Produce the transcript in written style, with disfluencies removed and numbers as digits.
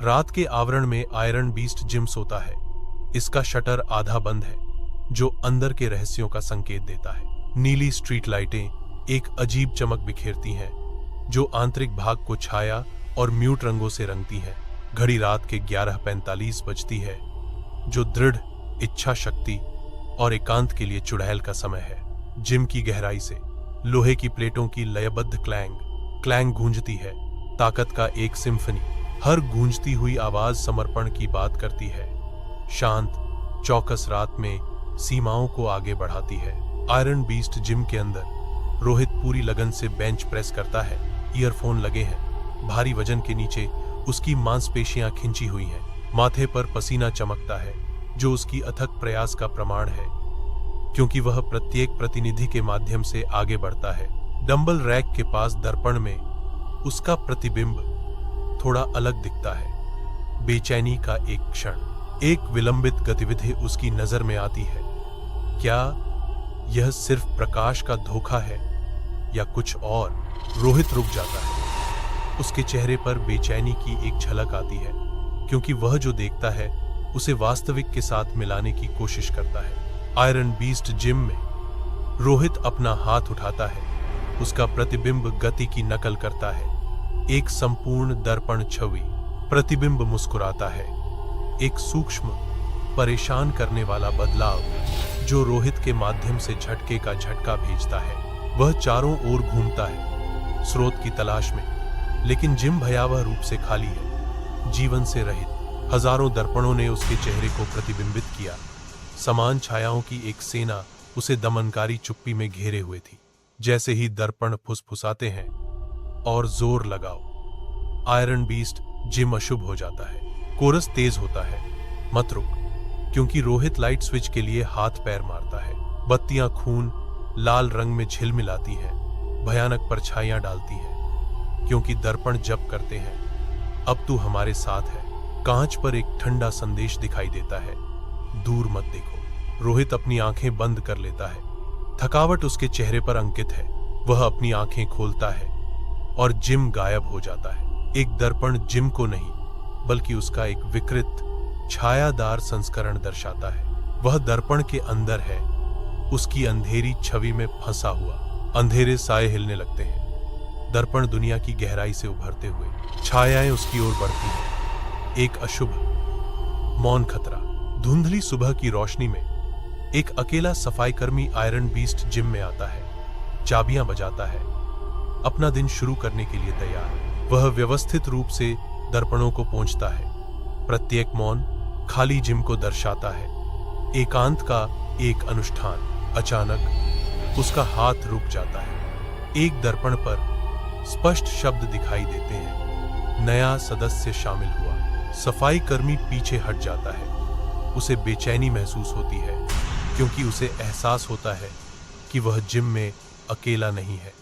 रात के आवरण में आयरन बीस्ट जिम सोता है। इसका शटर आधा बंद है, जो अंदर के रहस्यों का संकेत देता है। नीली स्ट्रीट लाइटें एक अजीब चमक बिखेरती हैं, जो आंतरिक भाग को छाया और म्यूट रंगों से रंगती हैं। घड़ी रात के 11:45 बजती है, जो दृढ़ इच्छा शक्ति और एकांत के लिए चुड़ैल का समय है। जिम की गहराई से लोहे की प्लेटों की लयबद्ध क्लैंग गूंजती है, ताकत का एक सिम्फनी। हर गूंजती हुई आवाज समर्पण की बात करती है, शांत चौकस रात में सीमाओं को आगे बढ़ाती है। आयरन बीस्ट जिम के अंदर रोहित पूरी लगन से बेंच प्रेस करता है। ईयरफोन लगे हैं, भारी वजन के नीचे उसकी मांसपेशियां खिंची हुई हैं। माथे पर पसीना चमकता है, जो उसकी अथक प्रयास का प्रमाण है, क्योंकि वह प्रत्येक प्रतिनिधि के माध्यम से आगे बढ़ता है। डंबल रैक के पास दर्पण में उसका प्रतिबिंब थोड़ा अलग दिखता है। बेचैनी का एक क्षण, एक विलंबित गतिविधि उसकी नजर में आती है। क्या यह सिर्फ प्रकाश का धोखा है या कुछ और? रोहित रुक जाता है। उसके चेहरे पर बेचैनी की एक झलक आती है, क्योंकि वह जो देखता है उसे वास्तविक के साथ मिलाने की कोशिश करता है। आयरन बीस्ट जिम में रोहित अपना हाथ उठाता है। उसका प्रतिबिंब गति की नकल करता है, एक संपूर्ण दर्पण छवि। प्रतिबिंब मुस्कुराता है, एक सूक्ष्म परेशान करने वाला बदलाव जो रोहित के माध्यम से झटके का झटका भेजता है। वह चारों ओर घूमता है, स्रोत की तलाश में, लेकिन जिम भयावह रूप से खाली है, जीवन से रहित। हजारों दर्पणों ने उसके चेहरे को प्रतिबिंबित किया। समान छायाओं की एक सेना उसे दमनकारी चुप्पी में घेरे हुए थी। जैसे ही दर्पण फुसफुसाते हैं और जोर लगाओ, आयरन बीस्ट जिम अशुभ हो जाता है। कोरस तेज होता है, मत रुक, क्योंकि रोहित लाइट स्विच के लिए हाथ पैर मारता है। बत्तियां खून लाल रंग में झिलमिलाती हैं, भयानक परछाइयां डालती हैं, क्योंकि दर्पण जप करते हैं, अब तू हमारे साथ है। कांच पर एक ठंडा संदेश दिखाई देता है, दूर मत देखो। रोहित अपनी आंखें बंद कर लेता है। थकावट उसके चेहरे पर अंकित है। वह अपनी आंखें खोलता है और जिम गायब हो जाता है। एक दर्पण जिम को नहीं, बल्कि उसका एक विकृत छायादार संस्करण दर्शाता है। वह दर्पण के अंदर है, उसकी अंधेरी छवि में फंसा हुआ। अंधेरे साए हिलने लगते हैं, दर्पण दुनिया की गहराई से उभरते हुए। छायाएं उसकी ओर बढ़ती हैं, एक अशुभ मौन खतरा। धुंधली सुबह की रोशनी में एक अकेला सफाईकर्मी आयरन बीस्ट जिम में आता है, चाबियां बजाता है, अपना दिन शुरू करने के लिए तैयार। वह व्यवस्थित रूप से दर्पणों को पोंछता है। प्रत्येक मौन खाली जिम को दर्शाता है, एकांत का एक अनुष्ठान। अचानक उसका हाथ रुक जाता है। एक दर्पण पर स्पष्ट शब्द दिखाई देते हैं, नया सदस्य शामिल हुआ। सफाई कर्मी पीछे हट जाता है। उसे बेचैनी महसूस होती है, क्योंकि उसे एहसास होता है कि वह जिम में अकेला नहीं है।